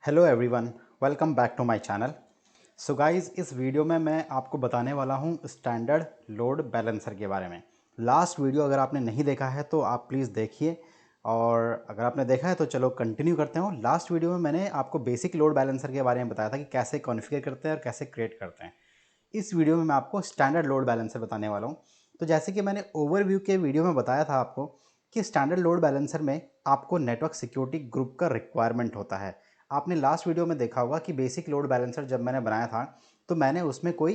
Hello everyone, welcome back to my channel. So guys, इस video में मैं आपको बताने वाला हूँ स्टैंडर्ड लोड बैलेंसर के बारे में। लास्ट वीडियो अगर आपने नहीं देखा है तो आप प्लीज़ देखिए, और अगर आपने देखा है तो चलो कंटिन्यू करते हैं। लास्ट वीडियो में मैंने आपको बेसिक लोड बैलेंसर के बारे में बताया था कि कैसे कॉन्फ़िगर करते हैं और कैसे क्रिएट करते हैं। इस वीडियो में मैं आपको स्टैंडर्ड लोड बैलेंसर बताने वाला हूँ। तो जैसे कि मैंने ओवरव्यू के वीडियो में बताया था आपको कि स्टैंडर्ड लोड बैलेंसर में आपको नेटवर्क सिक्योरिटी ग्रुप का रिक्वायरमेंट होता है। आपने लास्ट वीडियो में देखा होगा कि बेसिक लोड बैलेंसर जब मैंने बनाया था तो मैंने उसमें कोई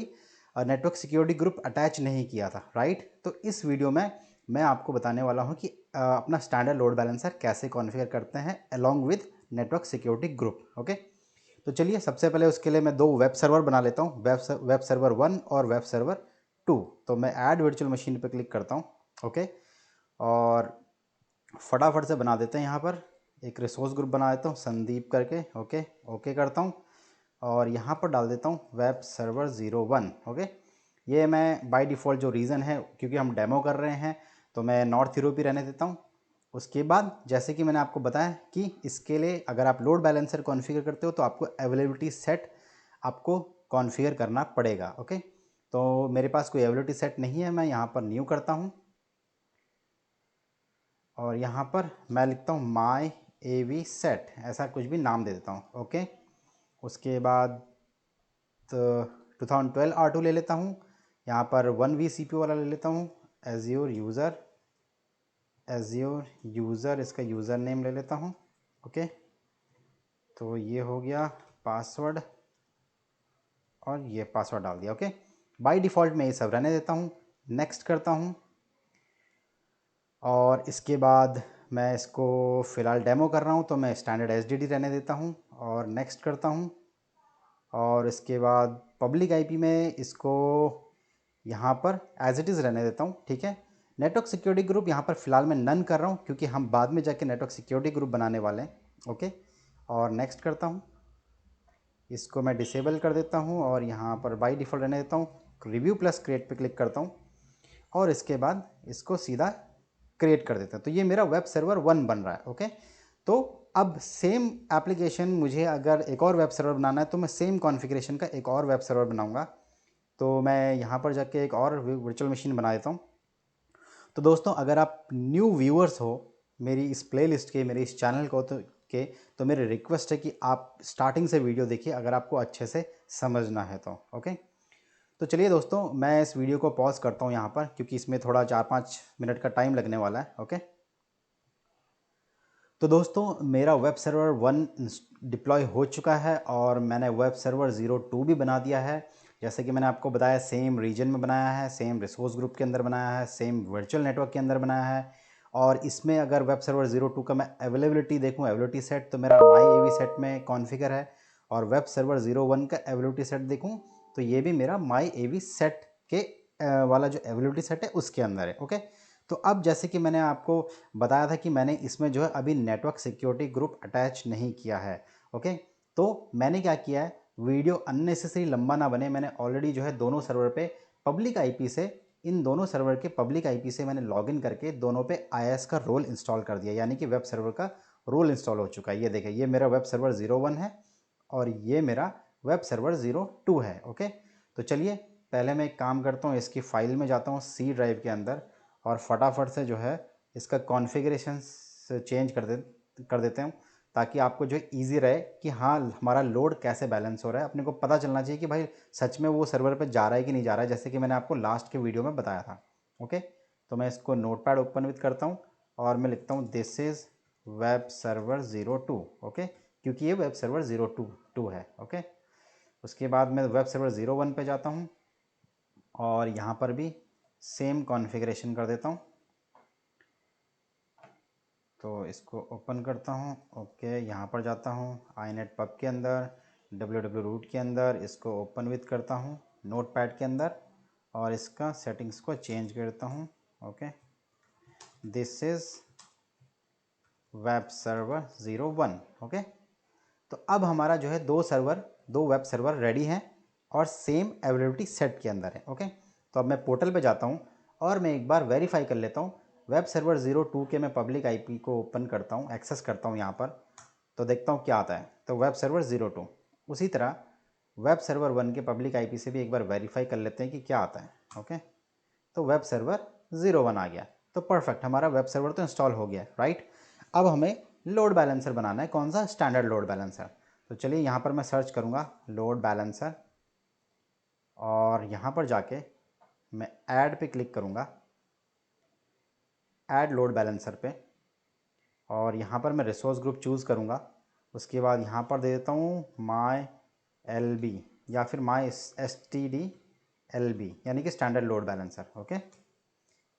नेटवर्क सिक्योरिटी ग्रुप अटैच नहीं किया था, राइट। तो इस वीडियो में मैं आपको बताने वाला हूँ कि अपना स्टैंडर्ड लोड बैलेंसर कैसे कॉन्फ़िगर करते हैं along with network security group. Okay, तो चलिए सबसे पहले उसके लिए मैं दो वेब सर्वर बना लेता हूँ, वेब सर्वर 1 और वेब सर्वर 2। तो मैं ऐड वर्चुअल मशीन पर क्लिक करता हूँ। ओके, और फटाफट से बना देते हैं। यहाँ पर एक रिसोर्स ग्रुप बना देता हूँ संदीप करके। ओके, ओके करता हूँ और यहाँ पर डाल देता हूँ वेब सर्वर 01। ओके, ये मैं बाय डिफ़ॉल्ट जो रीज़न है क्योंकि हम डेमो कर रहे हैं तो मैं नॉर्थ यूरोप ही रहने देता हूँ। उसके बाद जैसे कि मैंने आपको बताया कि इसके लिए अगर आप लोड बैलेंसर कॉन्फ़िगर करते हो तो आपको अवेलेबिलिटी सेट आपको कॉन्फ़िगर करना पड़ेगा। ओके, तो मेरे पास कोई अवेलेबिलिटी सेट नहीं है, मैं यहाँ पर न्यू करता हूँ और यहाँ पर मैं लिखता हूँ माई ए वी सेट, ऐसा कुछ भी नाम दे देता हूँ। ओके, उसके बाद 2012 R2 ले लेता हूँ। यहाँ पर 1 V CPU वाला ले लेता हूँ। एज्योर यूज़र इसका यूज़र नेम ले लेता हूँ। ओके, तो ये हो गया पासवर्ड और ये पासवर्ड डाल दिया। ओके, बाय डिफ़ॉल्ट मैं ये सब रहने देता हूँ। नेक्स्ट करता हूँ और इसके बाद मैं इसको फ़िलहाल डेमो कर रहा हूँ तो मैं स्टैंडर्ड एसडीडी रहने देता हूँ और नेक्स्ट करता हूँ। और इसके बाद पब्लिक आईपी में इसको यहाँ पर एज इट इज़ रहने देता हूँ। ठीक है, नेटवर्क सिक्योरिटी ग्रुप यहाँ पर फ़िलहाल मैं नन कर रहा हूँ क्योंकि हम बाद में जाके नेटवर्क सिक्योरिटी ग्रुप बनाने वाले हैं। ओके, और नेक्स्ट करता हूँ, इसको मैं डिसेबल कर देता हूँ और यहाँ पर बाय डिफ़ॉल्ट रहने देता हूँ। रिव्यू प्लस क्रिएट पे क्लिक करता हूँ और इसके बाद इसको सीधा क्रिएट कर देते हैं। तो ये मेरा वेब सर्वर 1 बन रहा है। ओके, तो अब सेम एप्लीकेशन मुझे अगर एक और वेब सर्वर बनाना है तो मैं सेम कॉन्फ़िगरेशन का एक और वेब सर्वर बनाऊंगा। तो मैं यहाँ पर जाके एक और वर्चुअल मशीन बना देता हूँ। तो दोस्तों, अगर आप न्यू व्यूअर्स हो मेरी इस प्लेलिस्ट के, मेरे इस चैनल को तो मेरी रिक्वेस्ट है कि आप स्टार्टिंग से वीडियो देखिए अगर आपको अच्छे से समझना है तो। ओके, तो चलिए दोस्तों, मैं इस वीडियो को पॉज करता हूँ यहाँ पर क्योंकि इसमें थोड़ा 4-5 मिनट का टाइम लगने वाला है। ओके, तो दोस्तों मेरा वेब सर्वर 1 डिप्लॉय हो चुका है और मैंने वेब सर्वर 02 भी बना दिया है। जैसे कि मैंने आपको बताया, सेम रीजन में बनाया है, सेम रिसोर्स ग्रुप के अंदर बनाया है, सेम वर्चुअल नेटवर्क के अंदर बनाया है। और इसमें अगर वेब सर्वर 02 का मैं अवेलेबिलिटी देखूँ, अवेलेबिलिटी सेट, तो मेरा माई ए वी सेट में कॉन्फ़िगर है। और वेब सर्वर 01 का अवेलेबिलिटी सेट देखूँ तो ये भी मेरा माई ए वी सेट के वाला जो अवेलेबिलिटी सेट है उसके अंदर है। ओके, तो अब जैसे कि मैंने आपको बताया था कि मैंने इसमें जो है अभी नेटवर्क सिक्योरिटी ग्रुप अटैच नहीं किया है। ओके, तो मैंने क्या किया है, वीडियो अननेसेसरी लंबा ना बने, मैंने ऑलरेडी जो है दोनों सर्वर पे पब्लिक आईपी से, इन दोनों सर्वर के पब्लिक आईपी से मैंने लॉगिन करके दोनों पे आईएस का रोल इंस्टॉल कर दिया, यानी कि वेब सर्वर का रोल इंस्टॉल हो चुका है। ये देखिए, ये मेरा वेब सर्वर 01 है और ये मेरा वेब सर्वर 02 है। ओके, तो चलिए पहले मैं एक काम करता हूँ, इसकी फ़ाइल में जाता हूँ सी ड्राइव के अंदर और फटाफट से जो है इसका कॉन्फ़िगरेशन चेंज कर देते हैं ताकि आपको जो है ईजी रहे कि हाँ हमारा लोड कैसे बैलेंस हो रहा है। अपने को पता चलना चाहिए कि भाई सच में वो सर्वर पे जा रहा है कि नहीं जा रहा है, जैसे कि मैंने आपको लास्ट के वीडियो में बताया था। ओके, तो मैं इसको नोटपैड ओपन विथ करता हूँ और मैं लिखता हूँ this is web server 02। Okay, क्योंकि ये वेब सर्वर 02 है। ओके, उसके बाद मैं वेब सर्वर 01 पे जाता हूँ और यहाँ पर भी सेम कॉन्फ़िगरेशन कर देता हूँ। तो इसको ओपन करता हूँ। ओके, यहाँ पर जाता हूँ आईनेट पब के अंदर, www रूट के अंदर, इसको ओपन विथ करता हूँ नोटपैड के अंदर और इसका सेटिंग्स को चेंज करता हूँ। Okay, this is web server 01। Okay, तो अब हमारा जो है दो वेब सर्वर रेडी हैं और सेम अवेलेबिलिटी सेट के अंदर है। ओके, तो अब मैं पोर्टल पे जाता हूँ और मैं एक बार वेरीफाई कर लेता हूँ। वेब सर्वर 02 के मैं पब्लिक आईपी को ओपन करता हूँ, एक्सेस करता हूँ यहाँ पर, तो देखता हूँ क्या आता है। तो वेब सर्वर 02। उसी तरह वेब सर्वर 1 के पब्लिक आईपी से भी एक बार वेरीफाई कर लेते हैं कि क्या आता है। ओके, तो वेब सर्वर 01 आ गया, तो परफेक्ट, हमारा वेब सर्वर तो इंस्टॉल हो गया, राइट। अब हमें लोड बैलेंसर बनाना है, कौन सा, स्टैंडर्ड लोड बैलेंसर। तो चलिए यहाँ पर मैं सर्च करूँगा लोड बैलेंसर, और यहाँ पर जाके मैं ऐड पे क्लिक करूँगा, ऐड लोड बैलेंसर पे, और यहाँ पर मैं रिसोर्स ग्रुप चूज़ करूँगा। उसके बाद यहाँ पर दे देता हूँ माई एल बी या फिर my S T D L B, यानी कि standard load balancer. Okay,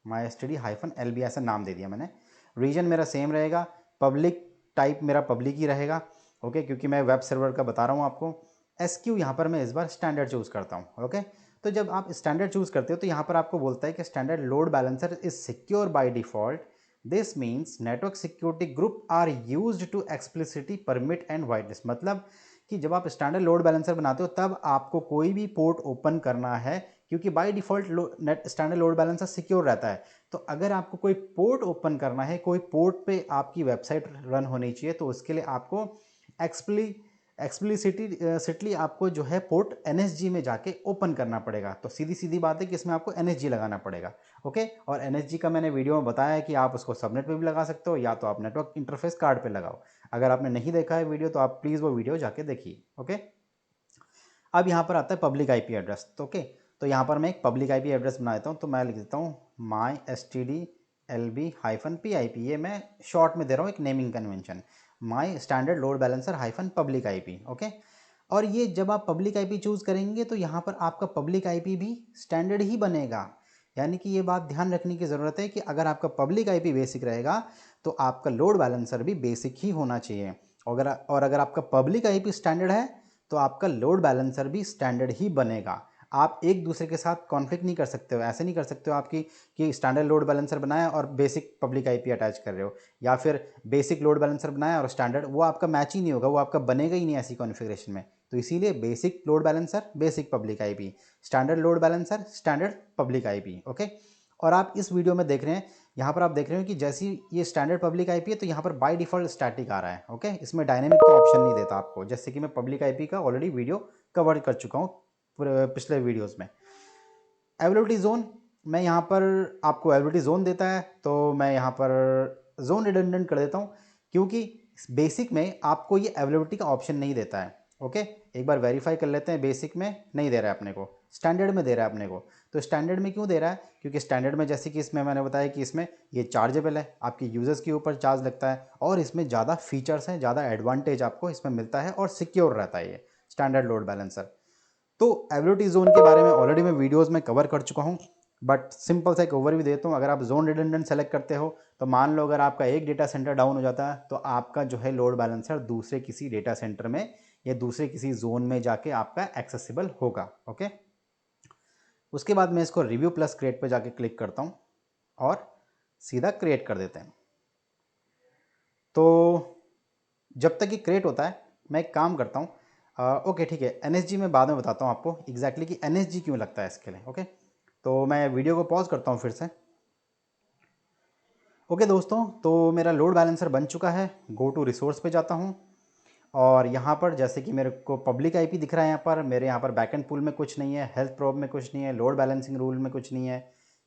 my S T D hyphen L B ऐसा नाम दे दिया मैंने। रीजन मेरा सेम रहेगा, पब्लिक टाइप मेरा पब्लिक ही रहेगा। ओके, क्योंकि मैं वेब सर्वर का बता रहा हूँ आपको। एस क्यू यहाँ पर मैं इस बार स्टैंडर्ड चूज़ करता हूँ। ओके, तो जब आप स्टैंडर्ड चूज़ करते हो तो यहाँ पर आपको बोलता है कि standard load balancer is secure by default. This means network security group are used to explicitly permit and wideness. मतलब कि जब आप स्टैंडर्ड लोड बैलेंसर बनाते हो तब आपको कोई भी पोर्ट ओपन करना है, क्योंकि by default net standard load balancer secure रहता है। तो अगर आपको कोई पोर्ट ओपन करना है, कोई पोर्ट पे आपकी वेबसाइट रन होनी चाहिए, तो उसके लिए आपको एक्सप्लिसिटली आपको जो है पोर्ट NSG में जाके ओपन करना पड़ेगा। तो सीधी सीधी बात है कि इसमें आपको NSG लगाना पड़ेगा। ओके, और NSG का मैंने वीडियो में बताया है कि आप उसको सबनेट पे भी लगा सकते हो, या तो आप नेटवर्क इंटरफेस कार्ड पे लगाओ। अगर आपने नहीं देखा है वीडियो तो आप प्लीज़ वो वीडियो जाके देखिए। ओके, अब यहाँ पर आता है पब्लिक आईपी एड्रेस। तो ओके, तो यहाँ पर मैं एक पब्लिक आईपी एड्रेस बना देता हूँ। तो मैं लिख देता हूँ my S T D L B hyphen P I P, ये मैं शॉर्ट में दे रहा हूँ, एक naming convention, my standard load balancer hyphen public IP. Okay, और ये जब आप पब्लिक आईपी चूज़ करेंगे तो यहाँ पर आपका पब्लिक आईपी भी स्टैंडर्ड ही बनेगा। यानी कि ये बात ध्यान रखने की ज़रूरत है कि अगर आपका पब्लिक आईपी बेसिक रहेगा तो आपका लोड बैलेंसर भी बेसिक ही होना चाहिए। और अगर आपका पब्लिक आईपी स्टैंडर्ड है तो आपका लोड बैलेंसर भी स्टैंडर्ड ही बनेगा। आप एक दूसरे के साथ कॉन्फ्लिक्ट नहीं कर सकते हो, ऐसे नहीं कर सकते हो आपकी कि स्टैंडर्ड लोड बैलेंसर बनाया और बेसिक पब्लिक आईपी अटैच कर रहे हो, या फिर बेसिक लोड बैलेंसर बनाया और स्टैंडर्ड, वो आपका मैच ही नहीं होगा, वो आपका बनेगा ही नहीं ऐसी कॉन्फ़िगरेशन में। तो इसीलिए basic load balancer basic public IP, standard load balancer standard public IP. Okay, और आप इस वीडियो में देख रहे हैं, यहाँ पर आप देख रहे हो कि जैसी ये स्टैंडर्ड पब्लिक आईपी है तो यहाँ पर बाय डिफ़ॉल्ट स्टैटिक आ रहा है। ओके, इसमें डायनेमिक का ऑप्शन नहीं देता आपको, जैसे कि मैं पब्लिक आईपी का ऑलरेडी वीडियो कवर कर चुका हूँ पिछले वीडियोज़ में। अवेलेबिलिटी जोन, मैं यहाँ पर आपको अवेलेबिलिटी जोन देता है तो मैं यहाँ पर जोन रिडंडेंट कर देता हूँ, क्योंकि बेसिक में आपको ये अवेलेबिलिटी का ऑप्शन नहीं देता है। ओके, एक बार वेरीफाई कर लेते हैं, बेसिक में नहीं दे रहा है अपने को, स्टैंडर्ड में दे रहा है अपने को। तो स्टैंडर्ड में क्यों दे रहा है, क्योंकि स्टैंडर्ड में जैसे कि इसमें मैंने बताया कि इसमें ये चार्जेबल है, आपके यूज़र्स के ऊपर चार्ज लगता है, और इसमें ज़्यादा फीचर्स हैं, ज़्यादा एडवांटेज आपको इसमें मिलता है, और सिक्योर रहता है ये स्टैंडर्ड लोड बैलेंसर। तो अवेलेबिलिटी जोन के बारे में ऑलरेडी मैं वीडियोज़ में कवर कर चुका हूँ, बट सिंपल सा एक ओवरव्यू देता हूँ। अगर आप जोन रिडंडेंट सेलेक्ट करते हो तो मान लो अगर आपका एक डेटा सेंटर डाउन हो जाता है तो आपका जो है लोड बैलेंसर दूसरे किसी डेटा सेंटर में या दूसरे किसी जोन में जाके आपका एक्सेसिबल होगा। ओके, उसके बाद मैं इसको रिव्यू प्लस क्रिएट पे जाके क्लिक करता हूँ और सीधा क्रिएट कर देते हैं। तो जब तक ये क्रिएट होता है मैं एक काम करता हूँ, ओके ठीक है, NSG में बाद में बताता हूँ आपको एग्जैक्टली कि NSG क्यों लगता है इसके लिए। ओके, तो मैं वीडियो को पॉज करता हूँ फिर से। ओके दोस्तों, तो मेरा लोड बैलेंसर बन चुका है। गो टू रिसोर्स पे जाता हूँ, और यहाँ पर जैसे कि मेरे को पब्लिक आईपी दिख रहा है, यहाँ पर मेरे यहाँ पर बैकएंड पूल में कुछ नहीं है, हेल्थ प्रोब में कुछ नहीं है, लोड बैलेंसिंग रूल में कुछ नहीं है,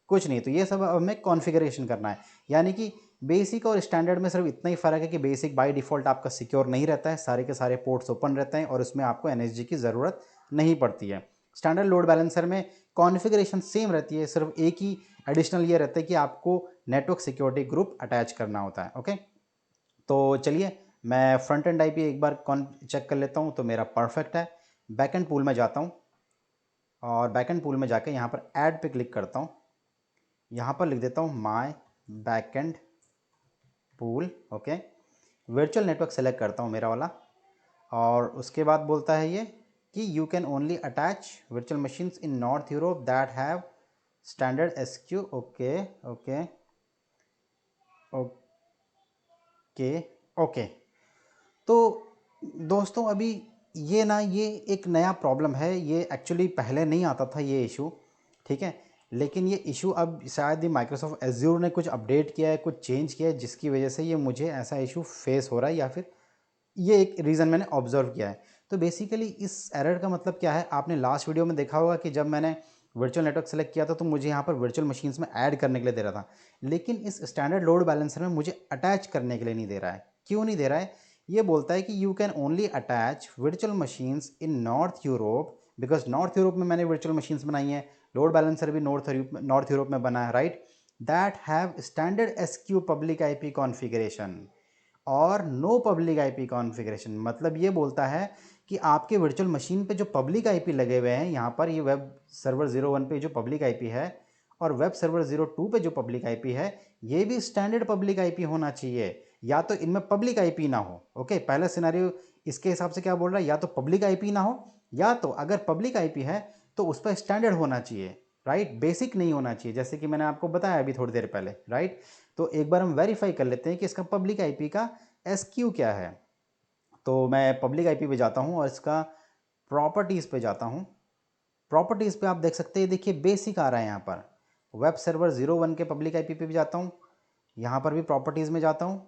कुछ नहीं। तो ये सब अब हमें कॉन्फ़िगरेशन करना है। यानी कि बेसिक और स्टैंडर्ड में सिर्फ इतना ही फ़र्क है कि बेसिक बाय डिफ़ॉल्ट आपका सिक्योर नहीं रहता है, सारे के सारे पोर्ट्स ओपन रहते हैं और उसमें आपको NSG की ज़रूरत नहीं पड़ती है। स्टैंडर्ड लोड बैलेंसर में कॉन्फ़िगरेशन सेम रहती है, सिर्फ एक ही एडिशनल ये रहता है कि आपको नेटवर्क सिक्योरिटी ग्रुप अटैच करना होता है। ओके, तो चलिए मैं फ्रंट एंड आईपी एक बार कौन चेक कर लेता हूँ, तो मेरा परफेक्ट है। बैकएंड पूल में जाता हूँ, और बैकएंड पूल में जाकर यहाँ पर ऐड पे क्लिक करता हूँ। यहाँ पर लिख देता हूँ my backend pool. Okay, virtual network select करता हूँ मेरा वाला, और उसके बाद बोलता है ये कि you can only attach virtual machines in north Europe that have standard SQ। Okay okay okay okay. तो दोस्तों अभी ये एक नया प्रॉब्लम है, ये एक्चुअली पहले नहीं आता था ये इशू, ठीक है। लेकिन ये इशू अब शायद ही माइक्रोसॉफ्ट एज्योर ने कुछ अपडेट किया है, कुछ चेंज किया है, जिसकी वजह से ये मुझे ऐसा इशू फेस हो रहा है, या फिर ये एक रीज़न मैंने ऑब्जर्व किया है। तो बेसिकली इस एरर का मतलब क्या है, आपने लास्ट वीडियो में देखा होगा कि जब मैंने वर्चुअल नेटवर्क सेलेक्ट किया था तो मुझे यहाँ पर वर्चुअल मशीन्स में ऐड करने के लिए दे रहा था, लेकिन इस स्टैंडर्ड लोड बैलेंसर में मुझे अटैच करने के लिए नहीं दे रहा है। क्यों नहीं दे रहा है? ये बोलता है कि you can only attach virtual machines in north Europe, because north Europe में मैंने वर्चुअल मशीन्स बनाई हैं, लोड बैलेंसर भी नॉर्थ यूरोप में बना है, right, that have standard SQ public IP configuration और नो पब्लिक आईपी कॉन्फ़िगरेशन। मतलब ये बोलता है कि आपके वर्चुअल मशीन पे जो पब्लिक आईपी लगे हुए हैं, यहाँ पर ये वेब सर्वर 01 पे जो पब्लिक आईपी है और वेब सर्वर 02 पे जो पब्लिक आईपी है, ये भी स्टैंडर्ड पब्लिक आईपी होना चाहिए, या तो इनमें पब्लिक आईपी ना हो। ओके, पहला सिनेरियो इसके हिसाब से क्या बोल रहा है, या तो पब्लिक आईपी ना हो, या तो अगर पब्लिक आईपी है तो उस पर स्टैंडर्ड होना चाहिए, राइट, बेसिक नहीं होना चाहिए, जैसे कि मैंने आपको बताया अभी थोड़ी देर पहले, राइट। तो एक बार हम वेरीफाई कर लेते हैं कि इसका पब्लिक आईपी का एसक्यू क्या है। तो मैं पब्लिक आईपी पे जाता हूँ और इसका प्रॉपर्टीज़ पे जाता हूँ। प्रॉपर्टीज़ पे आप देख सकते हैं, देखिए बेसिक आ रहा है यहाँ पर। वेब सर्वर 01 के पब्लिक आईपी पे भी जाता हूँ, यहाँ पर भी प्रॉपर्टीज़ में जाता हूँ,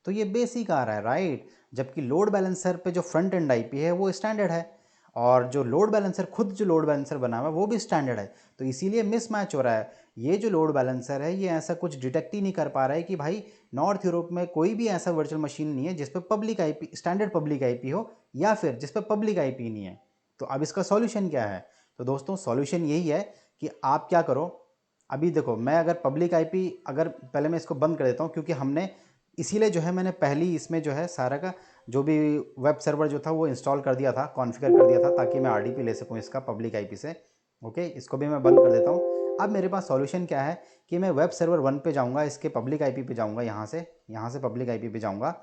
तो ये बेसिक आ रहा है, राइट। जबकि लोड बैलेंसर पे जो फ्रंट एंड आईपी है वो स्टैंडर्ड है, और जो लोड बैलेंसर खुद जो लोड बैलेंसर बना हुआ है वो भी स्टैंडर्ड है। तो इसीलिए मिसमैच हो रहा है। ये जो लोड बैलेंसर है ये ऐसा कुछ डिटेक्ट ही नहीं कर पा रहा है कि भाई नॉर्थ यूरोप में कोई भी ऐसा वर्चुअल मशीन नहीं है जिस पे public IP, standard public IP हो, या फिर जिस पे पब्लिक आईपी नहीं है। तो अब इसका सॉल्यूशन क्या है? तो दोस्तों सॉल्यूशन यही है कि आप क्या करो, अभी देखो मैं अगर पब्लिक आईपी, अगर पहले मैं इसको बंद कर देता हूँ, क्योंकि हमने इसीलिए जो है मैंने पहली इसमें जो है सारा का जो भी वेब सर्वर जो था वो इंस्टॉल कर दिया था, कॉन्फ़िगर कर दिया था, ताकि मैं आरडीपी ले सकूँ इसका पब्लिक आईपी से। ओके, इसको भी मैं बंद कर देता हूँ। अब मेरे पास सॉल्यूशन क्या है कि मैं वेब सर्वर 1 पे जाऊँगा, इसके पब्लिक आईपी पे जाऊँगा, यहाँ से पब्लिक आईपी पे जाऊँगा,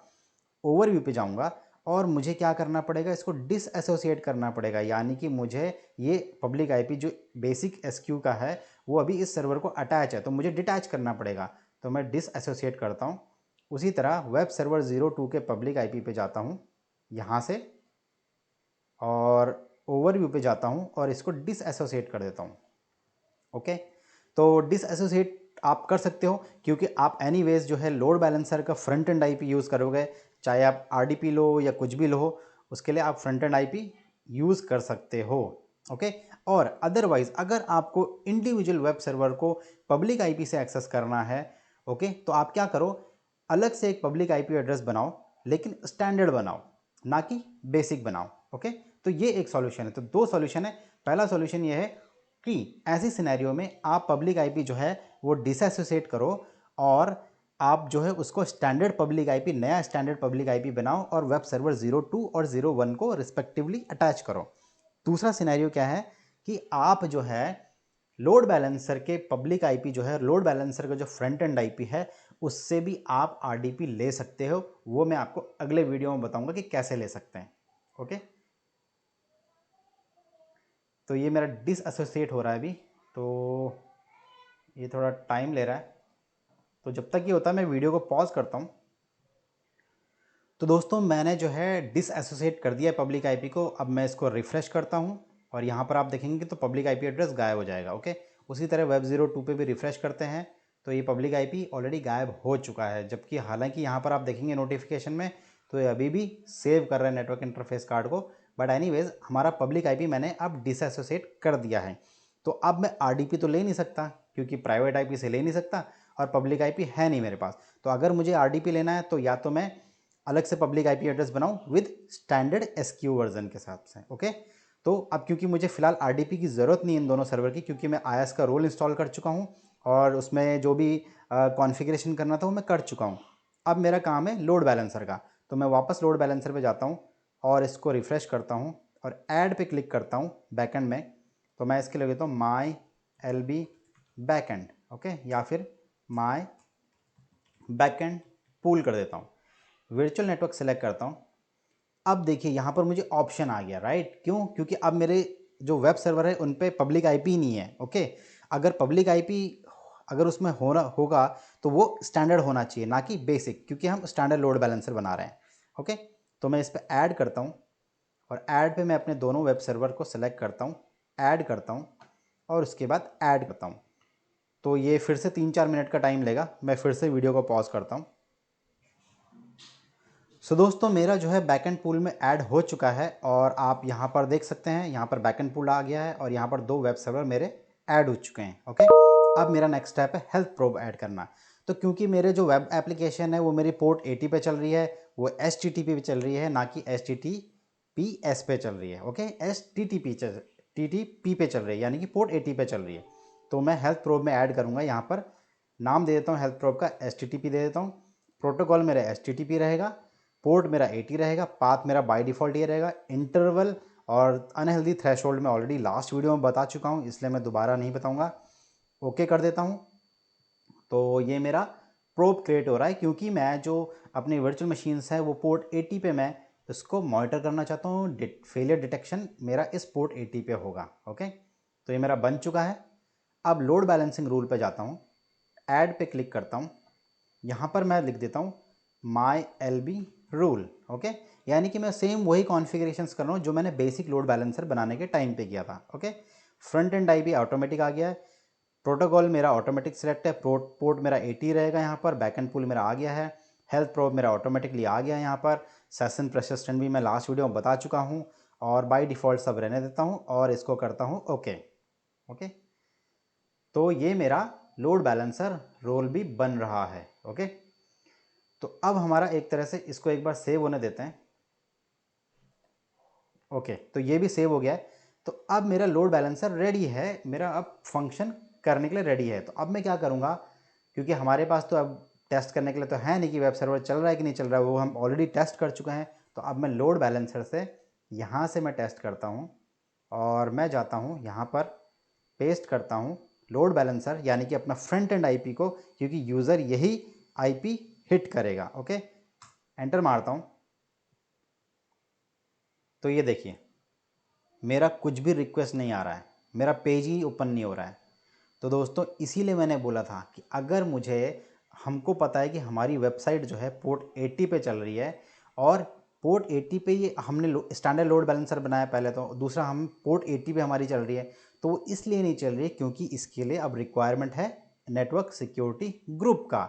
ओवरव्यू पे जाऊँगा, और मुझे क्या करना पड़ेगा, इसको डिसएसोसिएट करना पड़ेगा, यानी कि मुझे ये पब्लिक आईपी जो बेसिक एसक्यू का है वो अभी इस सर्वर को अटैच है, तो मुझे डिटैच करना पड़ेगा। तो मैं डिसएसोसिएट करता हूँ। उसी तरह वेब सर्वर 02 के पब्लिक आईपी पे जाता हूँ यहाँ से, और ओवरव्यू पे जाता हूँ और इसको डिसएसोसिएट कर देता हूँ। ओके, तो डिसएसोसिएट आप कर सकते हो, क्योंकि आप एनीवेज जो है लोड बैलेंसर का फ्रंट एंड आईपी यूज़ करोगे, चाहे आप आरडीपी लो या कुछ भी लो, उसके लिए आप फ्रंट एंड आईपी यूज़ कर सकते हो। ओके, और अदरवाइज अगर आपको इंडिविजुअल वेब सर्वर को पब्लिक आईपी से एक्सेस करना है, ओके, तो आप क्या करो, अलग से एक पब्लिक आईपी एड्रेस बनाओ, लेकिन स्टैंडर्ड बनाओ, ना कि बेसिक बनाओ। ओके, तो ये एक सॉल्यूशन है। तो दो सॉल्यूशन है। पहला सॉल्यूशन ये है कि ऐसी सिनेरियो में आप पब्लिक आईपी जो है वो डिसएसोसिएट करो, और आप जो है उसको स्टैंडर्ड पब्लिक आईपी, नया स्टैंडर्ड पब्लिक आईपी बनाओ, और वेब सर्वर 02 और 01 को रिस्पेक्टिवली अटैच करो। दूसरा सिनेरियो क्या है कि आप जो है लोड बैलेंसर के पब्लिक आईपी जो है, लोड बैलेंसर का जो फ्रंट एंड आईपी है, उससे भी आप आरडीपी ले सकते हो। वो मैं आपको अगले वीडियो में बताऊंगा कि कैसे ले सकते हैं। ओके, तो ये मेरा डिसएसोसिएट हो रहा है अभी, तो ये थोड़ा टाइम ले रहा है। तो जब तक ये होता है मैं वीडियो को पॉज करता हूँ। तो दोस्तों मैंने जो है डिसएसोसिएट कर दिया है पब्लिक आईपी को। अब मैं इसको रिफ़्रेश करता हूँ और यहाँ पर आप देखेंगे तो पब्लिक आईपी एड्रेस गायब हो जाएगा। ओके, उसी तरह वेब 02 पे भी रिफ़्रेश करते हैं तो ये पब्लिक आईपी ऑलरेडी गायब हो चुका है, जबकि हालांकि यहाँ पर आप देखेंगे नोटिफिकेशन में तो ये अभी भी सेव कर रहा है नेटवर्क इंटरफेस कार्ड को। बट एनीवेज हमारा पब्लिक आईपी मैंने अब डिसएसोसिएट कर दिया है। तो अब मैं आरडीपी तो ले नहीं सकता, क्योंकि प्राइवेट आईपी से ले नहीं सकता, और पब्लिक आईपी है नहीं मेरे पास। तो अगर मुझे आरडीपी लेना है तो या तो मैं अलग से पब्लिक आईपी एड्रेस बनाऊं विद स्टैंडर्ड एसक्यू वर्जन के साथ से। ओके, तो अब क्योंकि मुझे फिलहाल आरडीपी की ज़रूरत नहीं इन दोनों सर्वर की, क्योंकि मैं आईएस का रोल इंस्टॉल कर चुका हूं और उसमें जो भी कॉन्फ़िगरेशन करना था वो मैं कर चुका हूं। अब मेरा काम है लोड बैलेंसर का। तो मैं वापस लोड बैलेंसर पे जाता हूं और इसको रिफ़्रेश करता हूं और ऐड पे क्लिक करता हूं बैकएंड में। तो मैं इसके लिए लेता हूँ my L B backend, okay, या फिर माई बैकएंड पूल कर देता हूँ। वर्चुअल नेटवर्क सेलेक्ट करता हूँ। अब देखिए यहाँ पर मुझे ऑप्शन आ गया, राइट। क्यों? क्योंकि अब मेरे जो वेब सर्वर है उन पे पब्लिक आईपी नहीं है। ओके, अगर पब्लिक आईपी अगर उसमें होना होगा तो वो स्टैंडर्ड होना चाहिए, ना कि बेसिक, क्योंकि हम स्टैंडर्ड लोड बैलेंसर बना रहे हैं। ओके, तो मैं इस पर ऐड करता हूँ और ऐड पे मैं अपने दोनों वेब सर्वर को सेलेक्ट करता हूँ, ऐड करता हूँ और उसके बाद ऐड करता हूँ। तो ये फिर से 3-4 मिनट का टाइम लेगा। मैं फिर से वीडियो को पॉज करता हूँ। सो दोस्तों मेरा जो है बैकएंड पूल में ऐड हो चुका है और आप यहाँ पर देख सकते हैं, यहाँ पर बैकएंड पूल आ गया है और यहाँ पर 2 वेब सर्वर मेरे ऐड हो चुके हैं। ओके, अब मेरा नेक्स्ट स्टेप है हेल्थ प्रोब ऐड करना। तो क्योंकि मेरे जो वेब एप्लीकेशन है वो मेरी पोर्ट 80 पे चल रही है, वो HTTP पे चल रही है, ना कि HTTPS पे चल रही है। ओके, TTP पे चल रही है, यानी कि पोर्ट 80 पे चल रही है। तो मैं हेल्थ प्रोब में ऐड करूँगा, यहाँ पर नाम दे देता हूँ हेल्थ प्रोब का HTTP दे देता हूँ, प्रोटोकॉल मेरा HTTP रहेगा, पोर्ट मेरा 80 रहेगा, पाथ मेरा बाय डिफ़ॉल्ट ये रहेगा। इंटरवल और अनहेल्दी थ्रेशोल्ड मैं ऑलरेडी लास्ट वीडियो में बता चुका हूँ, इसलिए मैं दोबारा नहीं बताऊँगा। ओके कर देता हूँ। तो ये मेरा प्रोब क्रिएट हो रहा है, क्योंकि मैं जो अपनी वर्चुअल मशीन्स हैं वो पोर्ट 80 पे मैं इसको मॉनिटर करना चाहता हूँ। फेलियर डिटेक्शन मेरा इस पोर्ट 80 पे होगा। ओके, तो ये मेरा बन चुका है। अब लोड बैलेंसिंग रूल पे जाता हूँ, ऐड पे क्लिक करता हूँ, यहाँ पर मैं लिख देता हूँ माई LB रूल। ओके, यानी कि मैं सेम वही कॉन्फ़िगरेशंस कर रहा हूँ जो मैंने बेसिक लोड बैलेंसर बनाने के टाइम पे किया था। Okay, front end IP automatic आ गया है, प्रोटोकॉल मेरा ऑटोमेटिक सिलेक्ट है, पोर्ट मेरा 80 रहेगा यहाँ पर, बैकएंड पूल मेरा आ गया है, हेल्थ प्रोब मेरा ऑटोमेटिकली आ गया है यहाँ पर, सेशन परसिस्टेंट भी मैं लास्ट वीडियो में बता चुका हूँ और बाय डिफ़ॉल्ट सब रहने देता हूँ और इसको करता हूँ ओके। ओके, तो ये मेरा लोड बैलेंसर रोल भी बन रहा है। ओके, तो अब हमारा एक तरह से इसको एक बार सेव होने देते हैं। ओके, तो ये भी सेव हो गया है। तो अब मेरा लोड बैलेंसर रेडी है, मेरा अब फंक्शन करने के लिए रेडी है। तो अब मैं क्या करूँगा, क्योंकि हमारे पास तो अब टेस्ट करने के लिए तो है नहीं कि वेब सर्वर चल रहा है कि नहीं चल रहा है, वो हम ऑलरेडी टेस्ट कर चुके हैं। तो अब मैं लोड बैलेंसर से यहाँ से मैं टेस्ट करता हूँ और मैं जाता हूँ यहाँ पर पेस्ट करता हूँ लोड बैलेंसर, यानी कि अपना फ्रंट एंड IP को, क्योंकि यूज़र यही IP हिट करेगा। ओके, एंटर मारता हूँ, तो ये देखिए मेरा कुछ भी रिक्वेस्ट नहीं आ रहा है, मेरा पेज ही ओपन नहीं हो रहा है। तो दोस्तों इसीलिए मैंने बोला था कि अगर मुझे, हमको पता है कि हमारी वेबसाइट जो है पोर्ट 80 पे चल रही है और पोर्ट 80 पे ये हमने स्टैंडर्ड लोड बैलेंसर बनाया पहले, तो दूसरा हम पोर्ट 80 पे हमारी चल रही है, तो वो इसलिए नहीं चल रही है क्योंकि इसके लिए अब रिक्वायरमेंट है नेटवर्क सिक्योरिटी ग्रुप का,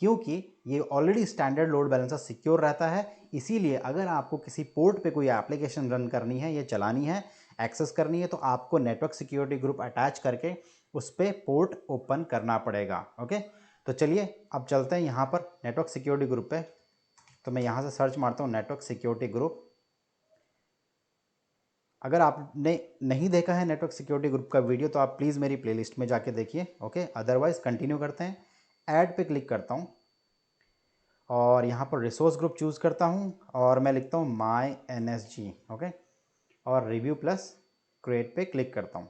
क्योंकि ये already standard load balancer secure रहता है। इसीलिए अगर आपको किसी पोर्ट पे कोई एप्लीकेशन रन करनी है या चलानी है, एक्सेस करनी है, तो आपको नेटवर्क सिक्योरिटी ग्रुप अटैच करके उस पर पोर्ट ओपन करना पड़ेगा। ओके, तो चलिए अब चलते हैं यहाँ पर नेटवर्क सिक्योरिटी ग्रुप पे। तो मैं यहाँ से सर्च मारता हूँ नेटवर्क सिक्योरिटी ग्रुप। अगर आपने नहीं देखा है नेटवर्क सिक्योरिटी ग्रुप का वीडियो तो आप प्लीज़ मेरी प्लेलिस्ट में जाके देखिए। ओके, अदरवाइज़ कंटिन्यू करते हैं। ऐड पे क्लिक करता हूँ और यहाँ पर रिसोर्स ग्रुप चूज़ करता हूँ और मैं लिखता हूँ माई NSG। ओके, और रिव्यू प्लस क्रिएट पे क्लिक करता हूँ।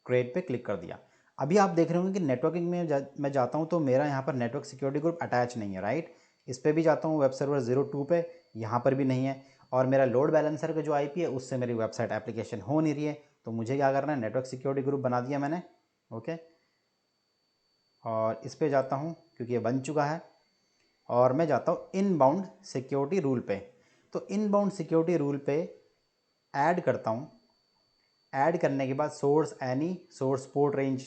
क्रिएट पे क्लिक कर दिया। अभी आप देख रहे होंगे कि नेटवर्किंग में मैं जाता हूँ तो मेरा यहाँ पर नेटवर्क सिक्योरिटी ग्रुप अटैच नहीं है, राइट। इस पर भी जाता हूँ वेब सर्वर 02 पे, यहाँ पर भी नहीं है। और मेरा लोड बैलेंसर का जो IP है उससे मेरी वेबसाइट एप्लीकेशन हो नहीं रही है। तो मुझे क्या करना है, नेटवर्क सिक्योरिटी ग्रुप बना दिया मैंने। ओके, और इस पर जाता हूँ क्योंकि ये बन चुका है और मैं जाता हूँ इनबाउंड सिक्योरिटी रूल पे। तो इनबाउंड सिक्योरिटी रूल पे ऐड करता हूँ। ऐड करने के बाद source any, source port range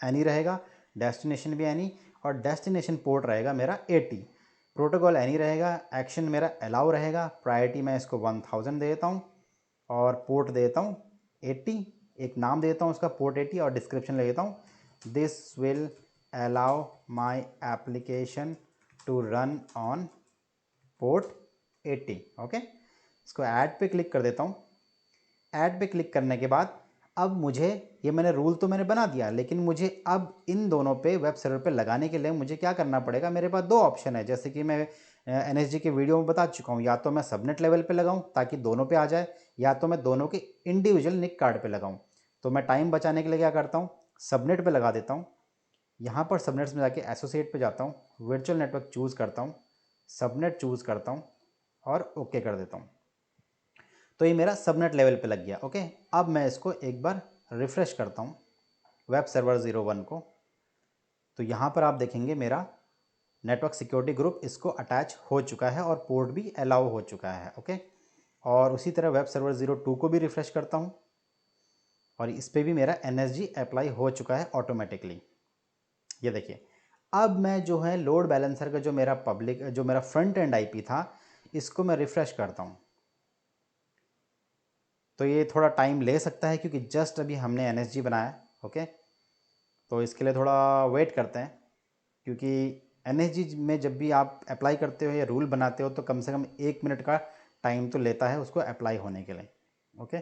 any रहेगा, डेस्टिनेशन भी एनी, और डेस्टिनेशन पोर्ट रहेगा मेरा 80, प्रोटोकॉल एनी रहेगा, एक्शन मेरा अलाउ रहेगा, प्रायोरिटी मैं इसको 1000 दे देता हूँ और पोर्ट दे देता हूँ 80, एक नाम देता हूँ उसका पोर्ट 80 और डिस्क्रिप्शन ले देता हूँ this will allow my application to run on port 80। Okay, इसको ऐड पे क्लिक कर देता हूँ। ऐड पे क्लिक करने के बाद अब मुझे, ये मैंने रूल तो मैंने बना दिया, लेकिन मुझे अब इन दोनों पे वेब सर्वर पे लगाने के लिए मुझे क्या करना पड़ेगा। मेरे पास 2 ऑप्शन है, जैसे कि मैं NSG के वीडियो में बता चुका हूँ, या तो मैं सबनेट लेवल पे लगाऊँ ताकि दोनों पे आ जाए, या तो मैं दोनों के इंडिविजुअल निक कार्ड पे लगाऊँ। तो मैं टाइम बचाने के लिए क्या करता हूँ, सबनेट पे लगा देता हूँ। यहाँ पर सबनेट्स में जाके एसोसिएट पे जाता हूँ, वर्चुअल नेटवर्क चूज़ करता हूँ, सबनेट चूज़ करता हूँ और ओके कर देता हूँ। तो ये मेरा सबनेट लेवल पे लग गया। ओके, अब मैं इसको एक बार रिफ़्रेश करता हूँ वेब सर्वर 01 को। तो यहाँ पर आप देखेंगे मेरा नेटवर्क सिक्योरिटी ग्रुप इसको अटैच हो चुका है और पोर्ट भी अलाउ हो चुका है। ओके, और उसी तरह वेब सर्वर 02 को भी रिफ़्रेश करता हूँ और इस पर भी मेरा NSG अप्लाई हो चुका है ऑटोमेटिकली। ये देखिए अब मैं जो है लोड बैलेंसर का जो मेरा फ्रंट एंड आईपी था, इसको मैं रिफ़्रेश करता हूँ। तो ये थोड़ा टाइम ले सकता है क्योंकि जस्ट अभी हमने एनएसजी बनाया। ओके, तो इसके लिए थोड़ा वेट करते हैं, क्योंकि एनएसजी में जब भी आप अप्लाई करते हो या रूल बनाते हो तो कम से कम 1 मिनट का टाइम तो लेता है उसको अप्लाई होने के लिए। ओके,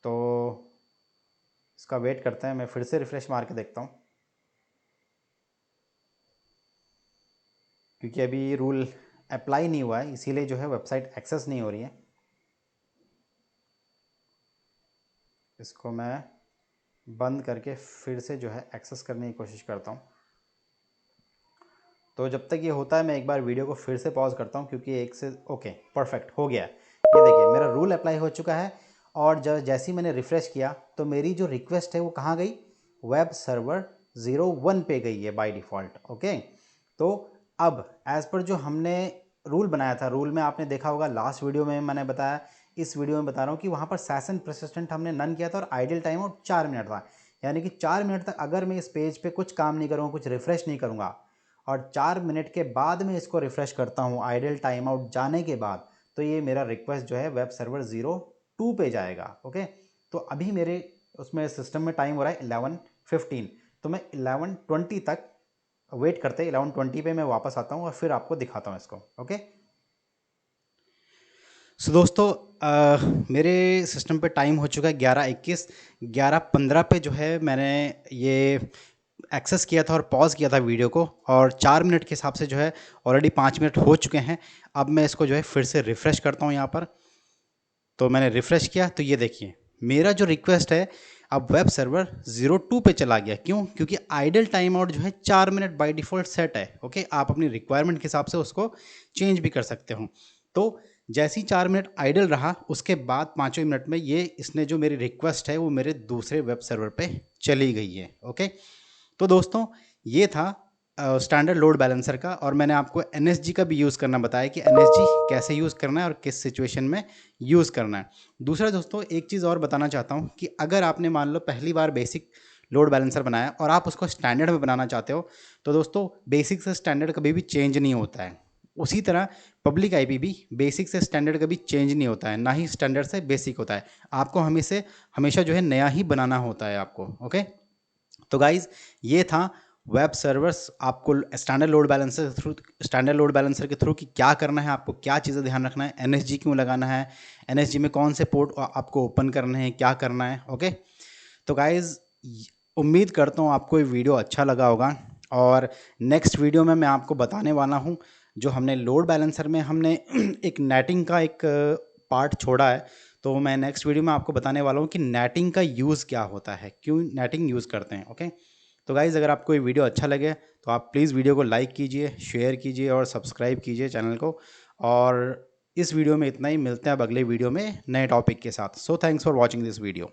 तो इसका वेट करते हैं। मैं फिर से रिफ़्रेश मार के देखता हूँ, क्योंकि अभी रूल अप्लाई नहीं हुआ है, इसीलिए जो है वेबसाइट एक्सेस नहीं हो रही है। इसको मैं बंद करके फिर से जो है एक्सेस करने की कोशिश करता हूँ। तो जब तक ये होता है मैं एक बार वीडियो को फिर से पॉज करता हूँ, क्योंकि एक से ओके परफेक्ट हो गया है। ये देखिए मेरा रूल अप्लाई हो चुका है, और जैसे ही मैंने रिफ़्रेश किया तो मेरी जो रिक्वेस्ट है वो कहाँ गई, वेब सर्वर 01 पे गई है बाय डिफ़ॉल्ट। ओके, तो अब एज़ पर जो हमने रूल बनाया था, रूल में आपने देखा होगा लास्ट वीडियो में मैंने बताया, इस वीडियो में बता रहा हूँ कि वहाँ पर सेशन परसिस्टेंट हमने नन किया था और आइडियल टाइम आउट 4 मिनट था। यानी कि 4 मिनट तक अगर मैं इस पेज पे कुछ काम नहीं करूँगा, कुछ रिफ़्रेश नहीं करूँगा, और 4 मिनट के बाद में इसको रिफ़्रेश करता हूँ आइडल टाइम आउट जाने के बाद, तो ये मेरा रिक्वेस्ट जो है वेब सर्वर 02 पे जाएगा। ओके, तो अभी मेरे उसमें सिस्टम में टाइम हो रहा है 11:15, तो मैं 11:20 तक वेट करते, 11:20 पे मैं वापस आता हूँ और फिर आपको दिखाता हूँ इसको। ओके, सो दोस्तों मेरे सिस्टम पे टाइम हो चुका है 11:21। 11:15 पे जो है मैंने ये एक्सेस किया था और पॉज किया था वीडियो को, और 4 मिनट के हिसाब से जो है ऑलरेडी 5 मिनट हो चुके हैं। अब मैं इसको जो है फिर से रिफ़्रेश करता हूँ यहाँ पर। तो मैंने रिफ़्रेश किया तो ये देखिए मेरा जो रिक्वेस्ट है अब वेब सर्वर 02 पे चला गया। क्यों? क्योंकि आइडल टाइम आउट जो है 4 मिनट बाय डिफ़ॉल्ट सेट है। ओके, आप अपनी रिक्वायरमेंट के हिसाब से उसको चेंज भी कर सकते हो। तो जैसे ही 4 मिनट आइडल रहा, उसके बाद 5वें मिनट में ये इसने जो मेरी रिक्वेस्ट है वो मेरे दूसरे वेब सर्वर पे चली गई है। ओके, तो दोस्तों ये था स्टैंडर्ड लोड बैलेंसर का, और मैंने आपको एनएसजी का भी यूज़ करना बताया कि एनएसजी कैसे यूज़ करना है और किस सिचुएशन में यूज़ करना है। दूसरा दोस्तों एक चीज़ और बताना चाहता हूँ कि अगर आपने मान लो पहली बार बेसिक लोड बैलेंसर बनाया और आप उसको स्टैंडर्ड में बनाना चाहते हो, तो दोस्तों बेसिक से स्टैंडर्ड कभी भी चेंज नहीं होता है। उसी तरह पब्लिक आईपी भी बेसिक से स्टैंडर्ड कभी चेंज नहीं होता है, ना ही स्टैंडर्ड से बेसिक होता है। आपको हमेशा जो है नया ही बनाना होता है आपको। ओके, तो गाइज ये था वेब सर्वर्स आपको स्टैंडर्ड लोड बैलेंसर के थ्रू कि क्या करना है, आपको क्या चीज़ें ध्यान रखना है, एनएसजी क्यों लगाना है, एनएसजी में कौन से पोर्ट आपको ओपन करने हैं, क्या करना है। ओके, तो गाइज उम्मीद करता हूँ आपको ये वीडियो अच्छा लगा होगा, और नेक्स्ट वीडियो में मैं आपको बताने वाला हूँ जो हमने लोड बैलेंसर में हमने एक नेटिंग का एक पार्ट छोड़ा है, तो मैं नेक्स्ट वीडियो में आपको बताने वाला हूँ कि नेटिंग का यूज़ क्या होता है, क्यों नेटिंग यूज़ करते हैं। ओके, तो गाइज़ अगर आपको ये वीडियो अच्छा लगे तो आप प्लीज़ वीडियो को लाइक कीजिए, शेयर कीजिए और सब्सक्राइब कीजिए चैनल को। और इस वीडियो में इतना ही, मिलते हैं अब अगले वीडियो में नए टॉपिक के साथ। So thanks for watching this video.